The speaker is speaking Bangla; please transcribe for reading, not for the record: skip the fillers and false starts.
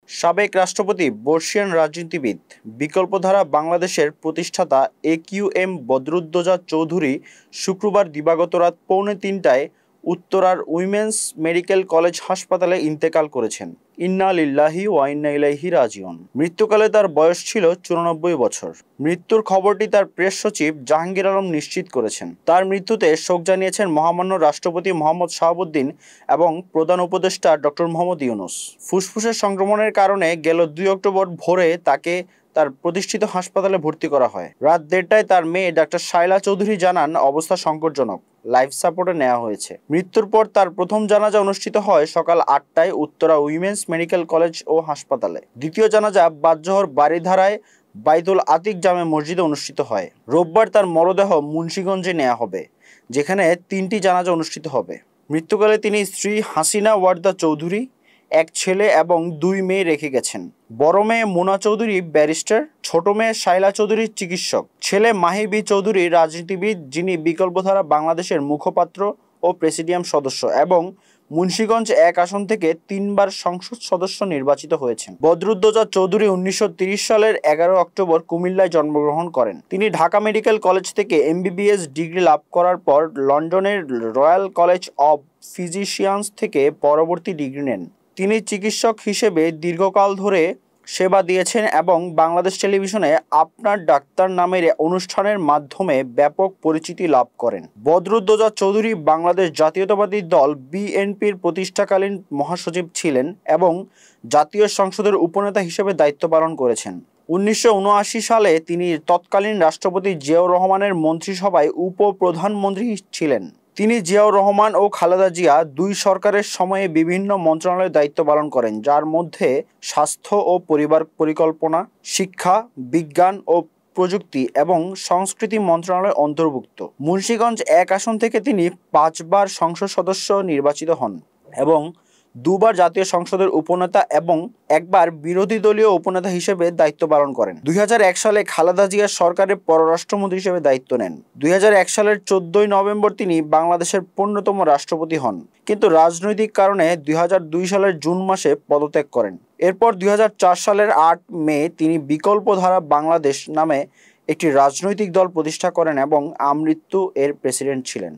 সাবেক রাষ্ট্রপতি বর্ষিয়ান রাজনীতিবিদ বিকল্পধারা বাংলাদেশের প্রতিষ্ঠাতা একিউএম বদরুদ্দোজা চৌধুরী শুক্রবার দিবাগত রাত 2:45টায় উত্তরার উইমেন্স মেডিকেল কলেজ হাসপাতালে ইন্তেকাল করেছেন। ইন্না লিল্লাহি ওয়া ইন্না ইলাইহি রাজিউন। মৃত্যুকালে তার বয়স ছিল 94 বছর। মৃত্যুর খবরটি তার প্রেস সচিব জাহাঙ্গীর আলম নিশ্চিত করেছেন। তার মৃত্যুতে শোক জানিয়েছেন মহামান্য রাষ্ট্রপতি মোহাম্মদ শাহাবুদ্দিন এবং প্রধান উপদেষ্টা ডক্টর মোহাম্মদ ইউনূস। ফুসফুসের সংক্রমণের কারণে গেল 2 অক্টোবর ভোরে তাকে তার প্রতিষ্ঠিত হাসপাতালে ভর্তি করা হয়। রাত 1:30টায় তার মেয়ে ডাক্তার শায়লা চৌধুরী জানান অবস্থা সংকটজনক, লাইফ সাপোর্টে নেওয়া হয়েছে। মৃত্যুর পর তার প্রথম জানাজা অনুষ্ঠিত হয় সকাল 8টায় উত্তরা উইমেন্স মেডিকেল কলেজ ও হাসপাতালে। দ্বিতীয় জানাজা বাদজোহর বারিধারায় বাইতুল আতিক জামে মসজিদে অনুষ্ঠিত হয়। রোববার তার মরদেহ মুন্সিগঞ্জে নেওয়া হবে, যেখানে 3টি জানাজা অনুষ্ঠিত হবে। মৃত্যুকালে তিনি স্ত্রী হাসিনা ওয়ার্দা চৌধুরী, এক ছেলে এবং 2 মেয়ে রেখে গেছেন। বড় মেয়ে মোনা চৌধুরী ব্যারিস্টার, ছোট মেয়ে শায়লা চৌধুরী চিকিৎসক, ছেলে মাহি বি চৌধুরী রাজনীতিবিদ, যিনি বিকল্পধারা বাংলাদেশের মুখপাত্র ও প্রেসিডিয়াম সদস্য এবং মুন্সিগঞ্জ 1 আসন থেকে 3 বার সংসদ সদস্য নির্বাচিত হয়েছেন। বদরুদ্দোজা চৌধুরী 1930 সালের 11 অক্টোবর কুমিল্লায় জন্মগ্রহণ করেন। তিনি ঢাকা মেডিকেল কলেজ থেকে MBBS ডিগ্রি লাভ করার পর লন্ডনের রয়্যাল কলেজ অব ফিজিশিয়ান্স থেকে পরবর্তী ডিগ্রি নেন। তিনি চিকিৎসক হিসেবে দীর্ঘকাল ধরে সেবা দিয়েছেন এবং বাংলাদেশ টেলিভিশনে আপনার ডাক্তার নামের অনুষ্ঠানের মাধ্যমে ব্যাপক পরিচিতি লাভ করেন। বদরুদ্দোজা চৌধুরী বাংলাদেশ জাতীয়তাবাদী দল BNPর প্রতিষ্ঠাকালীন মহাসচিব ছিলেন এবং জাতীয় সংসদের উপনেতা হিসেবে দায়িত্ব পালন করেছেন। 1979 সালে তিনি তৎকালীন রাষ্ট্রপতি জিয়াউর রহমানের মন্ত্রিসভায় উপপ্রধানমন্ত্রী ছিলেন। তিনি জিয়াউর রহমান ও খালেদা জিয়া 2 সরকারের সময়ে বিভিন্ন মন্ত্রণালয়ের দায়িত্ব পালন করেন, যার মধ্যে স্বাস্থ্য ও পরিবার পরিকল্পনা, শিক্ষা, বিজ্ঞান ও প্রযুক্তি এবং সংস্কৃতি মন্ত্রণালয় অন্তর্ভুক্ত। মুন্সিগঞ্জ 1 আসন থেকে তিনি 5 বার সংসদ সদস্য নির্বাচিত হন এবং 2 বার জাতীয় সংসদের উপনেতা এবং 1 বার বিরোধী দলীয় উপনেতা হিসেবে দায়িত্ব পালন করেন। 2001 সালে খালেদা জিয়া সরকারের পররাষ্ট্রমন্ত্রী হিসেবে দায়িত্ব নেন। 2001 সালের 14 নভেম্বর তিনি বাংলাদেশের 15তম রাষ্ট্রপতি হন, কিন্তু রাজনৈতিক কারণে 2002 সালের জুন মাসে পদত্যাগ করেন। এরপর 2004 সালের 8 মে তিনি বিকল্পধারা বাংলাদেশ নামে একটি রাজনৈতিক দল প্রতিষ্ঠা করেন এবং আমৃত্যু এর প্রেসিডেন্ট ছিলেন।